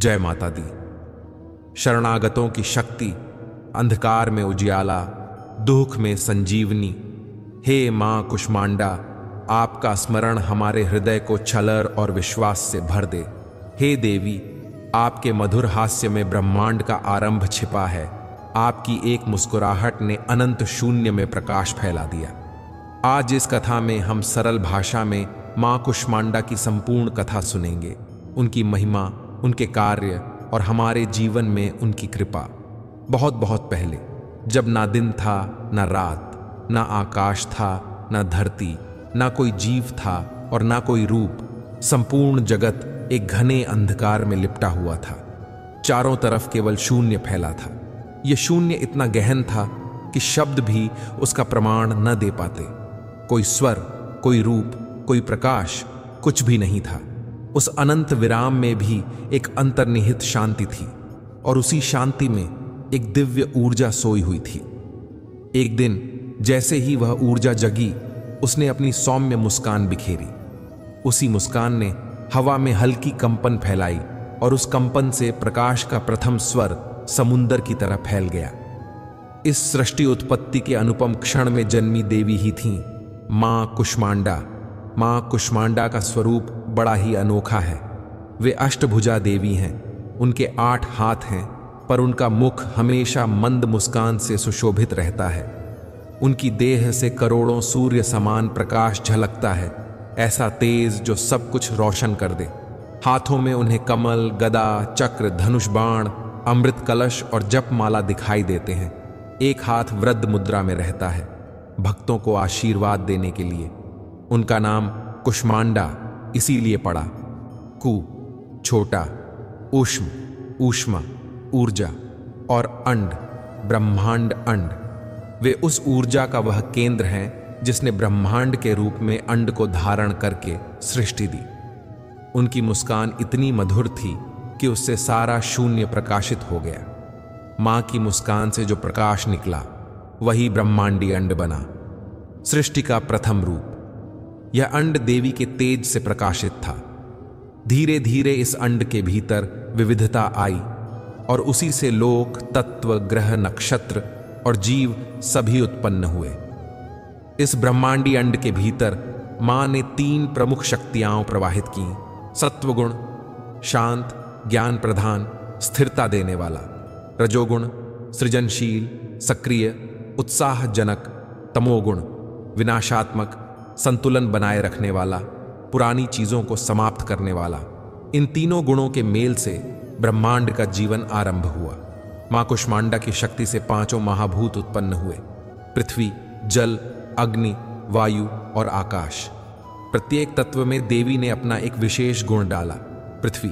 जय माता दी। शरणागतों की शक्ति, अंधकार में उजियाला, दुख में संजीवनी। हे मां कुष्मांडा, आपका स्मरण हमारे हृदय को छलर और विश्वास से भर दे। हे देवी, आपके मधुर हास्य में ब्रह्मांड का आरंभ छिपा है। आपकी एक मुस्कुराहट ने अनंत शून्य में प्रकाश फैला दिया। आज इस कथा में हम सरल भाषा में मां कुष्मांडा की संपूर्ण कथा सुनेंगे, उनकी महिमा, उनके कार्य और हमारे जीवन में उनकी कृपा। बहुत बहुत पहले, जब ना दिन था ना रात, ना आकाश था ना धरती, ना कोई जीव था और ना कोई रूप, संपूर्ण जगत एक घने अंधकार में लिपटा हुआ था। चारों तरफ केवल शून्य फैला था। यह शून्य इतना गहन था कि शब्द भी उसका प्रमाण न दे पाते। कोई स्वर, कोई रूप, कोई प्रकाश, कुछ भी नहीं था। उस अनंत विराम में भी एक अंतर्निहित शांति थी और उसी शांति में एक दिव्य ऊर्जा सोई हुई थी। एक दिन जैसे ही वह ऊर्जा जगी, उसने अपनी सौम्य मुस्कान बिखेरी। उसी मुस्कान ने हवा में हल्की कंपन फैलाई और उस कंपन से प्रकाश का प्रथम स्वर समुंदर की तरह फैल गया। इस सृष्टि उत्पत्ति के अनुपम क्षण में जन्मी देवी ही थीं मां कुष्मांडा। मां कुष्मांडा का स्वरूप बड़ा ही अनोखा है। वे अष्टभुजा देवी हैं। उनके 8 हाथ हैं, पर उनका मुख हमेशा मंद मुस्कान से सुशोभित रहता है। उनकी देह से करोड़ों सूर्य समान प्रकाश झलकता है, ऐसा तेज जो सब कुछ रोशन कर दे। हाथों में उन्हें कमल, गदा, चक्र, धनुष बाण, अमृत कलश और जप माला दिखाई देते हैं। एक हाथ वृद्ध मुद्रा में रहता है, भक्तों को आशीर्वाद देने के लिए। उनका नाम कुष्मांडा इसीलिए पड़ा। कु छोटा, ऊष्म ऊष्मा ऊर्जा और अंड ब्रह्मांड अंड। वे उस ऊर्जा का वह केंद्र हैं जिसने ब्रह्मांड के रूप में अंड को धारण करके सृष्टि दी। उनकी मुस्कान इतनी मधुर थी कि उससे सारा शून्य प्रकाशित हो गया। मां की मुस्कान से जो प्रकाश निकला वही ब्रह्मांडी अंड बना, सृष्टि का प्रथम रूप। यह अंड देवी के तेज से प्रकाशित था। धीरे धीरे इस अंड के भीतर विविधता आई और उसी से लोक, तत्व, ग्रह, नक्षत्र और जीव सभी उत्पन्न हुए। इस ब्रह्मांडी अंड के भीतर मां ने 3 प्रमुख शक्तियां प्रवाहित की: सत्वगुण, शांत, ज्ञान प्रधान, स्थिरता देने वाला; रजोगुण, सृजनशील, सक्रिय, उत्साहजनक; तमोगुण, विनाशात्मक, संतुलन बनाए रखने वाला, पुरानी चीजों को समाप्त करने वाला। इन तीनों गुणों के मेल से ब्रह्मांड का जीवन आरंभ हुआ। मां कुष्मांडा की शक्ति से 5 महाभूत उत्पन्न हुए: पृथ्वी, जल, अग्नि, वायु और आकाश। प्रत्येक तत्व में देवी ने अपना एक विशेष गुण डाला। पृथ्वी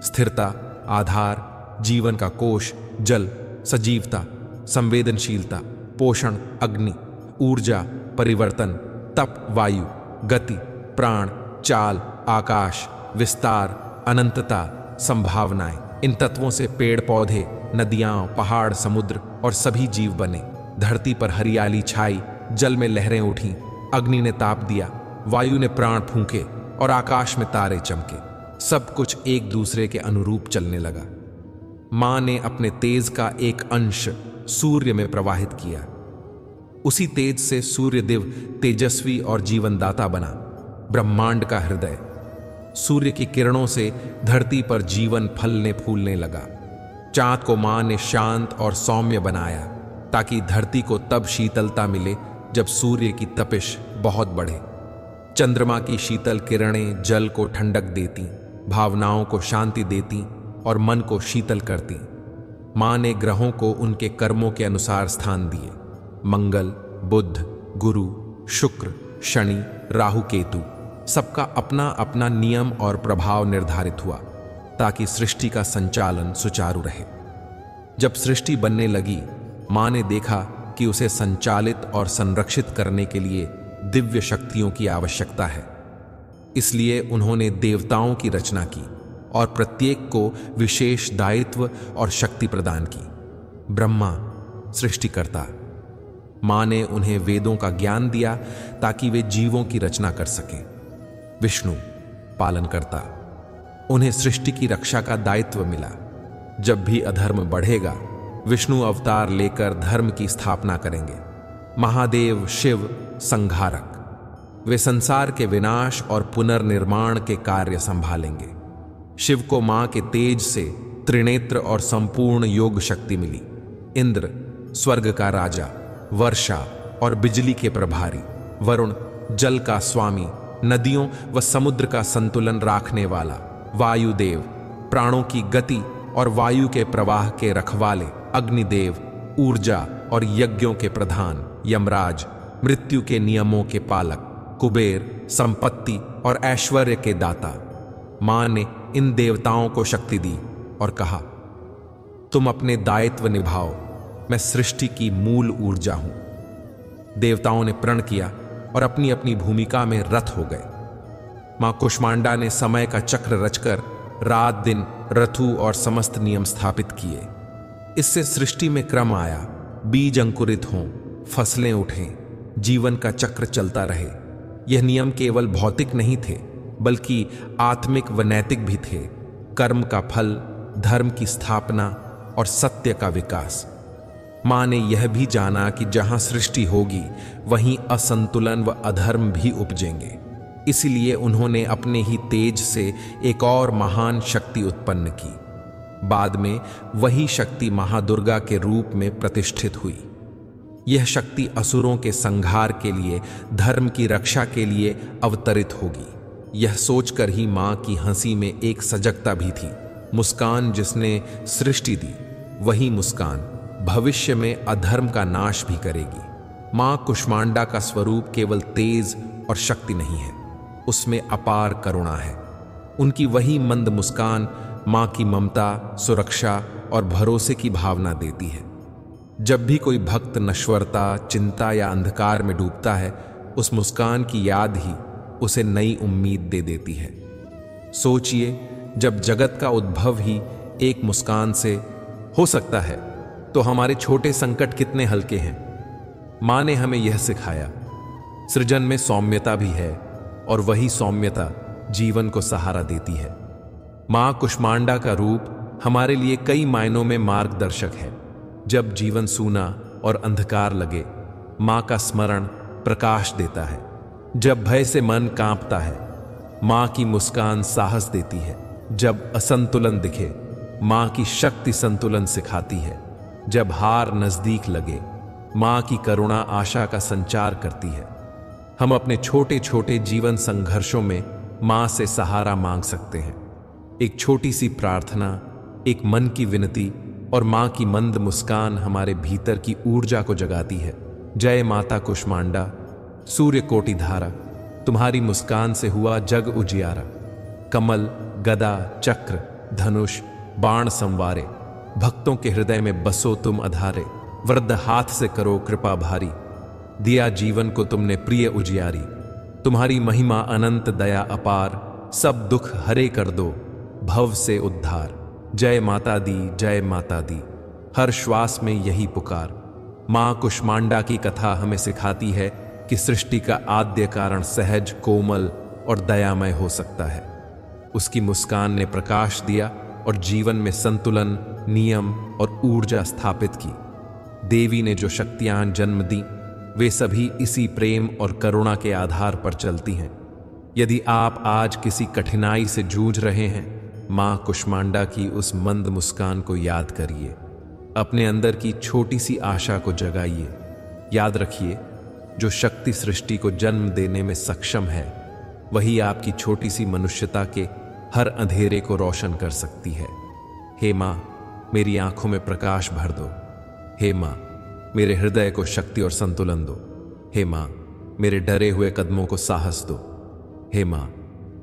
स्थिरता, आधार, जीवन का कोश; जल सजीवता, संवेदनशीलता, पोषण; अग्नि ऊर्जा, परिवर्तन; तप वायु, गति, प्राण, चाल; आकाश विस्तार, अनंतता, संभावनाएं। इन तत्वों से पेड़ पौधे, नदियां, पहाड़, समुद्र और सभी जीव बने। धरती पर हरियाली छाई, जल में लहरें उठीं, अग्नि ने ताप दिया, वायु ने प्राण फूंके और आकाश में तारे चमके। सब कुछ एक दूसरे के अनुरूप चलने लगा। मां ने अपने तेज का एक अंश सूर्य में प्रवाहित किया। उसी तेज से सूर्यदेव तेजस्वी और जीवनदाता बना, ब्रह्मांड का हृदय। सूर्य की किरणों से धरती पर जीवन फलने फूलने लगा। चांद को मां ने शांत और सौम्य बनाया ताकि धरती को तब शीतलता मिले जब सूर्य की तपिश बहुत बढ़े। चंद्रमा की शीतल किरणें जल को ठंडक देती, भावनाओं को शांति देती और मन को शीतल करती। मां ने ग्रहों को उनके कर्मों के अनुसार स्थान दिए। मंगल, बुध, गुरु, शुक्र, शनि, राहु, केतु, सबका अपना अपना नियम और प्रभाव निर्धारित हुआ ताकि सृष्टि का संचालन सुचारू रहे। जब सृष्टि बनने लगी, मां ने देखा कि उसे संचालित और संरक्षित करने के लिए दिव्य शक्तियों की आवश्यकता है। इसलिए उन्होंने देवताओं की रचना की और प्रत्येक को विशेष दायित्व और शक्ति प्रदान की। ब्रह्मा सृष्टिकर्ता, मां ने उन्हें वेदों का ज्ञान दिया ताकि वे जीवों की रचना कर सकें। विष्णु पालनकर्ता, उन्हें सृष्टि की रक्षा का दायित्व मिला। जब भी अधर्म बढ़ेगा, विष्णु अवतार लेकर धर्म की स्थापना करेंगे। महादेव शिव संहारक, वे संसार के विनाश और पुनर्निर्माण के कार्य संभालेंगे। शिव को मां के तेज से त्रिनेत्र और संपूर्ण योग शक्ति मिली। इंद्र स्वर्ग का राजा, वर्षा और बिजली के प्रभारी, वरुण जल का स्वामी, नदियों व समुद्र का संतुलन राखने वाला, वायुदेव प्राणों की गति और वायु के प्रवाह के रखवाले, अग्निदेव ऊर्जा और यज्ञों के प्रधान, यमराज मृत्यु के नियमों के पालक, कुबेर संपत्ति और ऐश्वर्य के दाता। मां ने इन देवताओं को शक्ति दी और कहा, तुम अपने दायित्व निभाओ, मैं सृष्टि की मूल ऊर्जा हूं। देवताओं ने प्रण किया और अपनी अपनी भूमिका में रत हो गए। मां कुष्मांडा ने समय का चक्र रचकर रात दिन ऋतु और समस्त नियम स्थापित किए। इससे सृष्टि में क्रम आया, बीज अंकुरित हों, फसलें उठें, जीवन का चक्र चलता रहे। यह नियम केवल भौतिक नहीं थे, बल्कि आत्मिक व नैतिक भी थे। कर्म का फल, धर्म की स्थापना और सत्य का विकास। मां ने यह भी जाना कि जहां सृष्टि होगी, वहीं असंतुलन व अधर्म भी उपजेंगे। इसलिए उन्होंने अपने ही तेज से एक और महान शक्ति उत्पन्न की। बाद में वही शक्ति महादुर्गा के रूप में प्रतिष्ठित हुई। यह शक्ति असुरों के संहार के लिए, धर्म की रक्षा के लिए अवतरित होगी। यह सोचकर ही मां की हंसी में एक सजगता भी थी। मुस्कान जिसने सृष्टि दी, वही मुस्कान भविष्य में अधर्म का नाश भी करेगी। मां कुष्मांडा का स्वरूप केवल तेज और शक्ति नहीं है, उसमें अपार करुणा है। उनकी वही मंद मुस्कान मां की ममता, सुरक्षा और भरोसे की भावना देती है। जब भी कोई भक्त नश्वरता, चिंता या अंधकार में डूबता है, उस मुस्कान की याद ही उसे नई उम्मीद दे देती है। सोचिए, जब जगत का उद्भव ही एक मुस्कान से हो सकता है, तो हमारे छोटे संकट कितने हल्के हैं। मां ने हमें यह सिखाया, सृजन में सौम्यता भी है और वही सौम्यता जीवन को सहारा देती है। मां कुष्मांडा का रूप हमारे लिए कई मायनों में मार्गदर्शक है। जब जीवन सूना और अंधकार लगे, मां का स्मरण प्रकाश देता है। जब भय से मन कांपता है, मां की मुस्कान साहस देती है। जब असंतुलन दिखे, मां की शक्ति संतुलन सिखाती है। जब हार नजदीक लगे, मां की करुणा आशा का संचार करती है। हम अपने छोटे छोटे जीवन संघर्षों में मां से सहारा मांग सकते हैं। एक छोटी सी प्रार्थना, एक मन की विनती और मां की मंद मुस्कान हमारे भीतर की ऊर्जा को जगाती है। जय माता कुष्मांडा, सूर्य कोटि धारा, तुम्हारी मुस्कान से हुआ जग उजियारा। कमल, गदा, चक्र, धनुष, बाण संवारे, भक्तों के हृदय में बसो तुम अधारे। वृद्ध हाथ से करो कृपा भारी, दिया जीवन को तुमने प्रिय उजियारी। तुम्हारी महिमा अनंत, दया अपार, सब दुख हरे कर दो, भव से उद्धार। जय माता दी, जय माता दी, हर श्वास में यही पुकार। मां कुष्मांडा की कथा हमें सिखाती है कि सृष्टि का आद्य कारण सहज, कोमल और दयामय हो सकता है। उसकी मुस्कान ने प्रकाश दिया और जीवन में संतुलन, नियम और ऊर्जा स्थापित की। देवी ने जो शक्तियां जन्म दी, वे सभी इसी प्रेम और करुणा के आधार पर चलती हैं। यदि आप आज किसी कठिनाई से जूझ रहे हैं, मां कुष्मांडा की उस मंद मुस्कान को याद करिए। अपने अंदर की छोटी सी आशा को जगाइए। याद रखिए, जो शक्ति सृष्टि को जन्म देने में सक्षम है, वही आपकी छोटी सी मनुष्यता के हर अंधेरे को रोशन कर सकती है। हे मां, मेरी आंखों में प्रकाश भर दो। हे मां, मेरे हृदय को शक्ति और संतुलन दो। हे मां, मेरे डरे हुए कदमों को साहस दो। हे मां,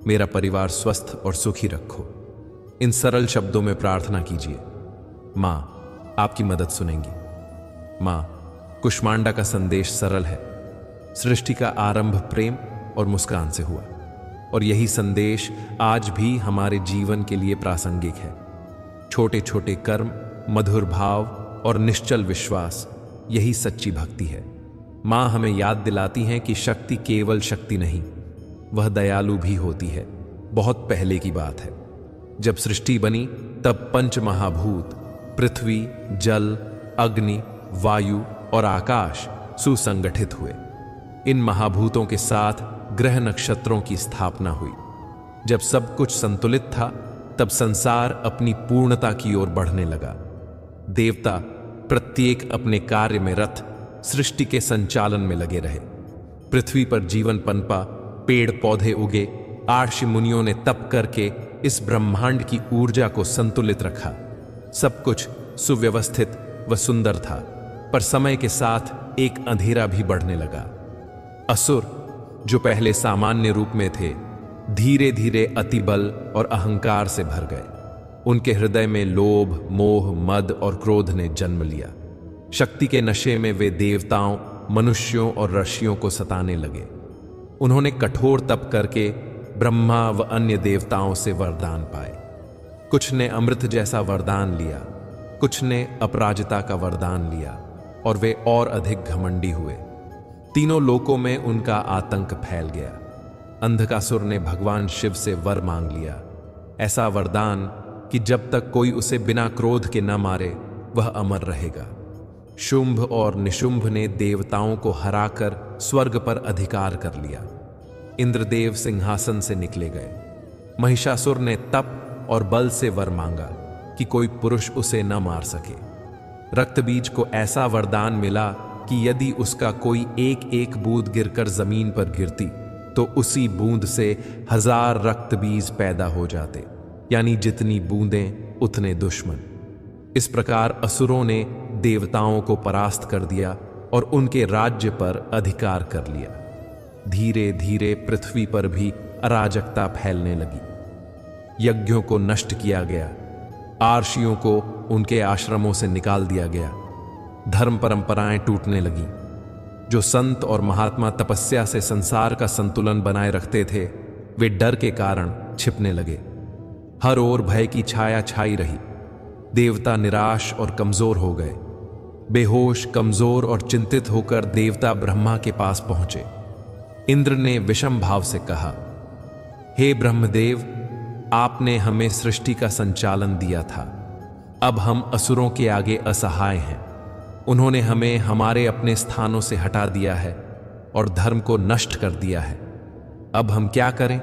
मेरा परिवार स्वस्थ और सुखी रखो। इन सरल शब्दों में प्रार्थना कीजिए। मां आपकी मदद सुनेंगी। मां कुष्मांडा का संदेश सरल है। सृष्टि का आरंभ प्रेम और मुस्कान से हुआ, और यही संदेश आज भी हमारे जीवन के लिए प्रासंगिक है। छोटे छोटे कर्म, मधुर भाव और निश्चल विश्वास, यही सच्ची भक्ति है। मां हमें याद दिलाती हैं कि शक्ति केवल शक्ति नहीं, वह दयालु भी होती है। बहुत पहले की बात है, जब सृष्टि बनी तब पंच महाभूत पृथ्वी, जल, अग्नि, वायु और आकाश सुसंगठित हुए। इन महाभूतों के साथ ग्रह नक्षत्रों की स्थापना हुई। जब सब कुछ संतुलित था तब संसार अपनी पूर्णता की ओर बढ़ने लगा। देवता प्रत्येक अपने कार्य में रत सृष्टि के संचालन में लगे रहे। पृथ्वी पर जीवन पनपा, पेड़ पौधे उगे, आर्षि मुनियों ने तप करके इस ब्रह्मांड की ऊर्जा को संतुलित रखा। सब कुछ सुव्यवस्थित व सुंदर था, पर समय के साथ एक अंधेरा भी बढ़ने लगा। असुर जो पहले सामान्य रूप में थे, धीरे धीरे अतिबल और अहंकार से भर गए। उनके हृदय में लोभ, मोह, मद और क्रोध ने जन्म लिया। शक्ति के नशे में वे देवताओं, मनुष्यों और ऋषियों को सताने लगे। उन्होंने कठोर तप करके ब्रह्मा व अन्य देवताओं से वरदान पाए। कुछ ने अमृत जैसा वरदान लिया, कुछ ने अपराजिता का वरदान लिया, और वे और अधिक घमंडी हुए। तीनों लोकों में उनका आतंक फैल गया। अंधकासुर ने भगवान शिव से वर मांग लिया, ऐसा वरदान कि जब तक कोई उसे बिना क्रोध के न मारे वह अमर रहेगा। शुंभ और निशुंभ ने देवताओं को हराकर स्वर्ग पर अधिकार कर लिया। इंद्रदेव सिंहासन से निकले गए। महिषासुर ने तप और बल से वर मांगा कि कोई पुरुष उसे न मार सके। रक्तबीज को ऐसा वरदान मिला कि यदि उसका कोई एक एक बूंद गिरकर जमीन पर गिरती तो उसी बूंद से 1000 रक्तबीज पैदा हो जाते, यानी जितनी बूंदें उतने दुश्मन। इस प्रकार असुरों ने देवताओं को परास्त कर दिया और उनके राज्य पर अधिकार कर लिया। धीरे धीरे पृथ्वी पर भी अराजकता फैलने लगी। यज्ञों को नष्ट किया गया, आर्षियों को उनके आश्रमों से निकाल दिया गया। धर्म परंपराएं टूटने लगीं। जो संत और महात्मा तपस्या से संसार का संतुलन बनाए रखते थे, वे डर के कारण छिपने लगे। हर ओर भय की छाया छाई रही। देवता निराश और कमजोर हो गए। बेहोश, कमजोर और चिंतित होकर देवता ब्रह्मा के पास पहुंचे। इंद्र ने विषम भाव से कहा, हे ब्रह्मदेव, आपने हमें सृष्टि का संचालन दिया था। अब हम असुरों के आगे असहाय हैं। उन्होंने हमें हमारे अपने स्थानों से हटा दिया है और धर्म को नष्ट कर दिया है। अब हम क्या करें?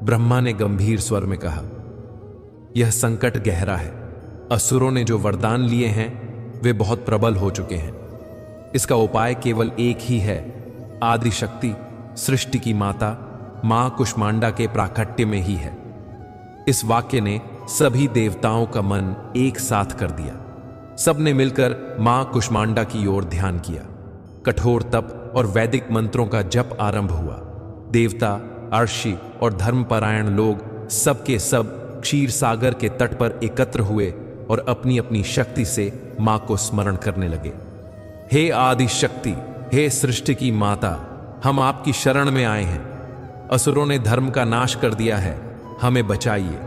ब्रह्मा ने गंभीर स्वर में कहा, यह संकट गहरा है। असुरों ने जो वरदान लिए हैं वे बहुत प्रबल हो चुके हैं। इसका उपाय केवल एक ही है। आदि शक्ति, सृष्टि की माता मां कुष्मांडा के प्राकट्य में ही है। इस वाक्य ने सभी देवताओं का मन एक साथ कर दिया। सबने मिलकर मां कुष्मांडा की ओर ध्यान किया। कठोर तप और वैदिक मंत्रों का जप आरंभ हुआ। देवता, अर्षि और धर्मपरायण लोग सबके सब क्षीर सागर के तट पर एकत्र हुए और अपनी अपनी शक्ति से मां को स्मरण करने लगे। हे आदि शक्ति, हे सृष्टि की माता, हम आपकी शरण में आए हैं। असुरों ने धर्म का नाश कर दिया है, हमें बचाइए।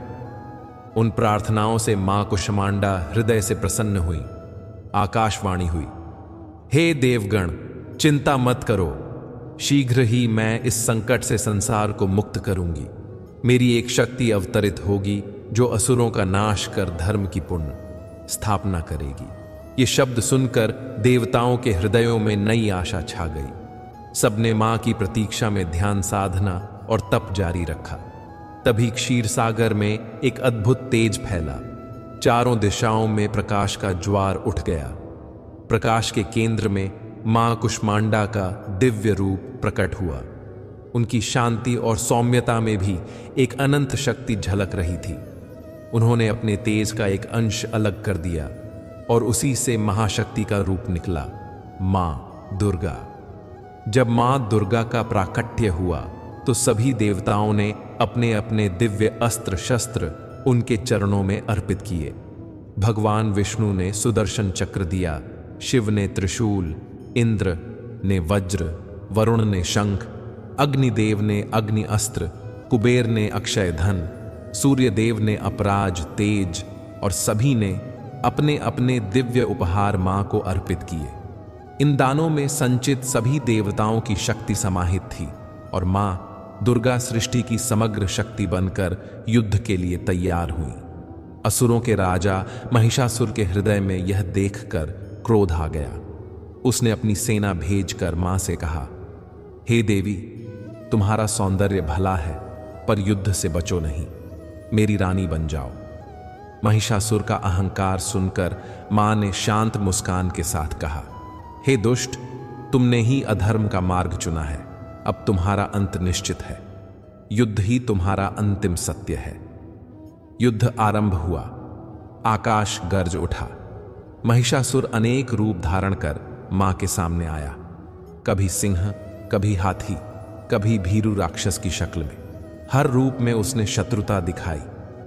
उन प्रार्थनाओं से मां कुष्मांडा हृदय से प्रसन्न हुई। आकाशवाणी हुई, हे देवगण, चिंता मत करो। शीघ्र ही मैं इस संकट से संसार को मुक्त करूंगी। मेरी एक शक्ति अवतरित होगी जो असुरों का नाश कर धर्म की पुण्य स्थापना करेगी। ये शब्द सुनकर देवताओं के हृदयों में नई आशा छा गई। सबने मां की प्रतीक्षा में ध्यान साधना और तप जारी रखा। तभी क्षीर सागर में एक अद्भुत तेज फैला। चारों दिशाओं में प्रकाश का ज्वार उठ गया। प्रकाश के केंद्र में मां कुष्मांडा का दिव्य रूप प्रकट हुआ। उनकी शांति और सौम्यता में भी एक अनंत शक्ति झलक रही थी। उन्होंने अपने तेज का एक अंश अलग कर दिया और उसी से महाशक्ति का रूप निकला, मां दुर्गा। जब मां दुर्गा का प्राकट्य हुआ तो सभी देवताओं ने अपने अपने दिव्य अस्त्र शस्त्र उनके चरणों में अर्पित किए। भगवान विष्णु ने सुदर्शन चक्र दिया, शिव ने त्रिशूल, इंद्र ने वज्र, वरुण ने शंख, अग्निदेव ने अग्नि अस्त्र, कुबेर ने अक्षय धन, सूर्यदेव ने अपराज तेज, और सभी ने अपने अपने दिव्य उपहार मां को अर्पित किए। इन दानों में संचित सभी देवताओं की शक्ति समाहित थी और मां दुर्गा सृष्टि की समग्र शक्ति बनकर युद्ध के लिए तैयार हुई। असुरों के राजा महिषासुर के हृदय में यह देखकर क्रोध आ गया। उसने अपनी सेना भेजकर मां से कहा, हे देवी, तुम्हारा सौंदर्य भला है, पर युद्ध से बचो नहीं, मेरी रानी बन जाओ। महिषासुर का अहंकार सुनकर मां ने शांत मुस्कान के साथ कहा, हे दुष्ट, तुमने ही अधर्म का मार्ग चुना है, अब तुम्हारा अंत निश्चित है। युद्ध ही तुम्हारा अंतिम सत्य है। युद्ध आरंभ हुआ। आकाश गर्ज उठा। महिषासुर अनेक रूप धारण कर मां के सामने आया, कभी सिंह, कभी हाथी, कभी भीरू राक्षस की शक्ल में। हर रूप में उसने शत्रुता दिखाई,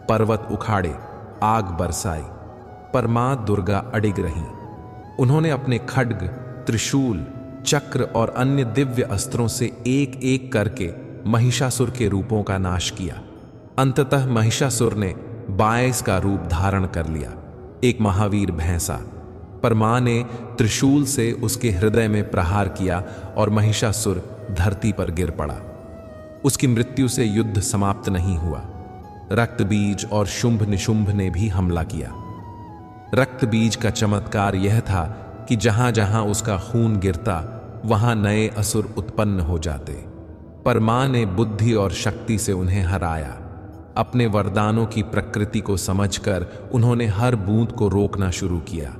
पर्वत उखाड़े, आग बरसाई, पर मां दुर्गा अडिग रहीं। उन्होंने अपने खड्ग, त्रिशूल, चक्र और अन्य दिव्य अस्त्रों से एक एक करके महिषासुर के रूपों का नाश किया। अंततः महिषासुर ने 22 का रूप धारण कर लिया, एक महावीर भैंसा। पर मां ने त्रिशूल से उसके हृदय में प्रहार किया और महिषासुर धरती पर गिर पड़ा। उसकी मृत्यु से युद्ध समाप्त नहीं हुआ। रक्तबीज और शुंभ निशुंभ ने भी हमला किया। रक्तबीज का चमत्कार यह था कि जहां जहां उसका खून गिरता, वहां नए असुर उत्पन्न हो जाते। पर मां ने बुद्धि और शक्ति से उन्हें हराया। अपने वरदानों की प्रकृति को समझकर उन्होंने हर बूंद को रोकना शुरू किया।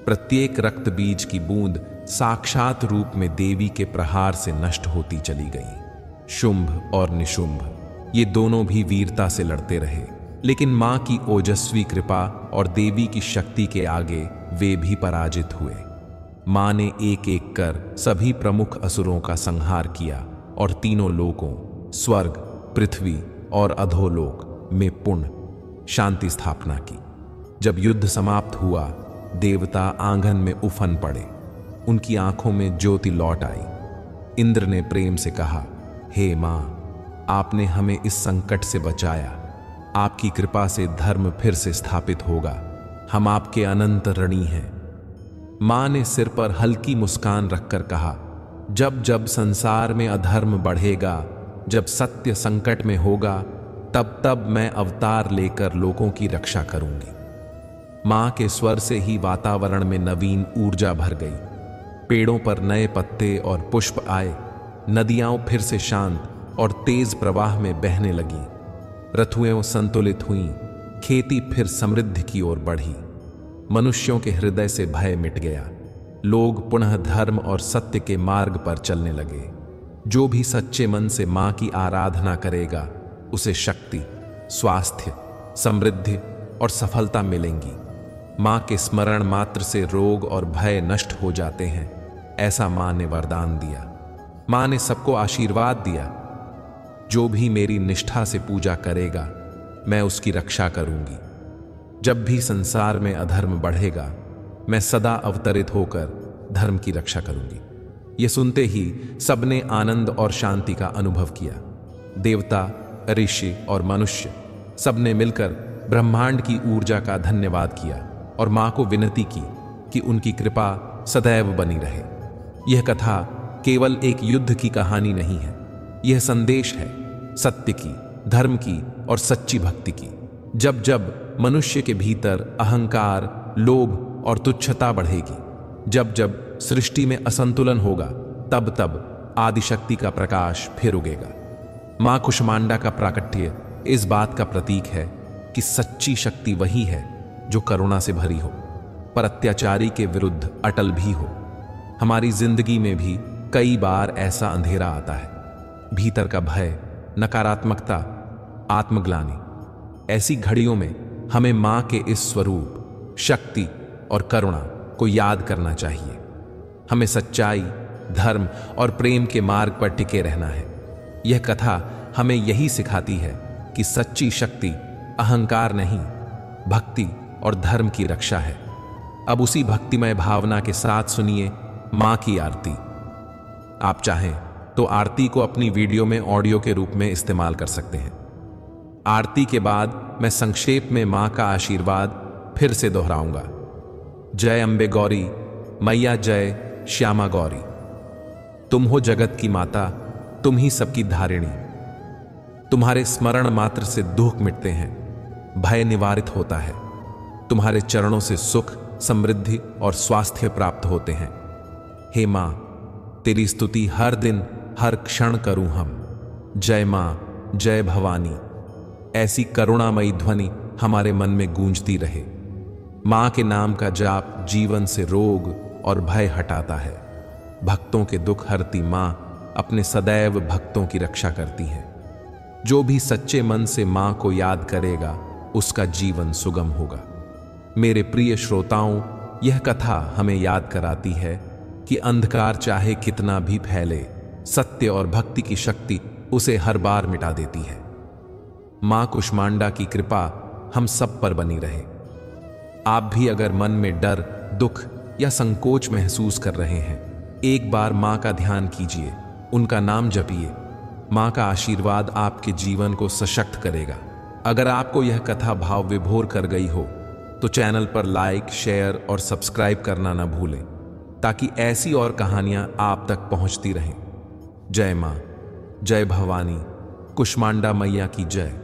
प्रत्येक रक्त बीज की बूंद साक्षात रूप में देवी के प्रहार से नष्ट होती चली गई। शुंभ और निशुंभ ये दोनों भी वीरता से लड़ते रहे, लेकिन मां की ओजस्वी कृपा और देवी की शक्ति के आगे वे भी पराजित हुए। मां ने एक एक कर सभी प्रमुख असुरों का संहार किया और तीनों लोकों, स्वर्ग, पृथ्वी और अधोलोक में पुण्य शांति स्थापना की। जब युद्ध समाप्त हुआ, देवता आंगन में उफन पड़े। उनकी आंखों में ज्योति लौट आई। इंद्र ने प्रेम से कहा, हे मां, आपने हमें इस संकट से बचाया। आपकी कृपा से धर्म फिर से स्थापित होगा। हम आपके अनंत ऋणी हैं। मां ने सिर पर हल्की मुस्कान रखकर कहा, जब जब संसार में अधर्म बढ़ेगा, जब सत्य संकट में होगा, तब तब मैं अवतार लेकर लोगों की रक्षा करूंगी। मां के स्वर से ही वातावरण में नवीन ऊर्जा भर गई। पेड़ों पर नए पत्ते और पुष्प आए। नदियां फिर से शांत और तेज प्रवाह में बहने लगीं। ऋतुएं संतुलित हुईं। खेती फिर समृद्धि की ओर बढ़ी। मनुष्यों के हृदय से भय मिट गया। लोग पुनः धर्म और सत्य के मार्ग पर चलने लगे। जो भी सच्चे मन से मां की आराधना करेगा, उसे शक्ति, स्वास्थ्य, समृद्धि और सफलता मिलेंगी। मां के स्मरण मात्र से रोग और भय नष्ट हो जाते हैं, ऐसा मां ने वरदान दिया। मां ने सबको आशीर्वाद दिया, जो भी मेरी निष्ठा से पूजा करेगा, मैं उसकी रक्षा करूंगी। जब भी संसार में अधर्म बढ़ेगा, मैं सदा अवतरित होकर धर्म की रक्षा करूंगी। यह सुनते ही सबने आनंद और शांति का अनुभव किया। देवता, ऋषि और मनुष्य सबने मिलकर ब्रह्मांड की ऊर्जा का धन्यवाद किया और मां को विनती की कि उनकी कृपा सदैव बनी रहे। यह कथा केवल एक युद्ध की कहानी नहीं है। यह संदेश है सत्य की, धर्म की और सच्ची भक्ति की। जब जब मनुष्य के भीतर अहंकार, लोभ और तुच्छता बढ़ेगी, जब जब सृष्टि में असंतुलन होगा, तब तब आदिशक्ति का प्रकाश फिर उगेगा। मां कुष्मांडा का प्राकट्य इस बात का प्रतीक है कि सच्ची शक्ति वही है जो करुणा से भरी हो, पर अत्याचारी के विरुद्ध अटल भी हो। हमारी जिंदगी में भी कई बार ऐसा अंधेरा आता है, भीतर का भय, नकारात्मकता, आत्मग्लानि। ऐसी घड़ियों में हमें मां के इस स्वरूप, शक्ति और करुणा को याद करना चाहिए। हमें सच्चाई, धर्म और प्रेम के मार्ग पर टिके रहना है। यह कथा हमें यही सिखाती है कि सच्ची शक्ति अहंकार नहीं, भक्ति और धर्म की रक्षा है। अब उसी भक्तिमय भावना के साथ सुनिए मां की आरती। आप चाहें तो आरती को अपनी वीडियो में ऑडियो के रूप में इस्तेमाल कर सकते हैं। आरती के बाद मैं संक्षेप में मां का आशीर्वाद फिर से दोहराऊंगा। जय अम्बे गौरी, मैया जय श्यामा गौरी। तुम हो जगत की माता, तुम ही सबकी धारिणी। तुम्हारे स्मरण मात्र से दुख मिटते हैं, भय निवारित होता है। तुम्हारे चरणों से सुख, समृद्धि और स्वास्थ्य प्राप्त होते हैं। हे मां, तेरी स्तुति हर दिन हर क्षण करूं हम। जय मां, जय भवानी। ऐसी करुणामयी ध्वनि हमारे मन में गूंजती रहे। मां के नाम का जाप जीवन से रोग और भय हटाता है। भक्तों के दुख हरती मां अपने सदैव भक्तों की रक्षा करती है। जो भी सच्चे मन से मां को याद करेगा उसका जीवन सुगम होगा। मेरे प्रिय श्रोताओं, यह कथा हमें याद कराती है कि अंधकार चाहे कितना भी फैले, सत्य और भक्ति की शक्ति उसे हर बार मिटा देती है। मां कुष्मांडा की कृपा हम सब पर बनी रहे। आप भी अगर मन में डर, दुख या संकोच महसूस कर रहे हैं, एक बार मां का ध्यान कीजिए, उनका नाम जपिए। मां का आशीर्वाद आपके जीवन को सशक्त करेगा। अगर आपको यह कथा भाव विभोर कर गई हो तो चैनल पर लाइक, शेयर और सब्सक्राइब करना ना भूलें, ताकि ऐसी और कहानियां आप तक पहुंचती रहें। जय मां, जय भवानी, कुष्मांडा मैया की जय।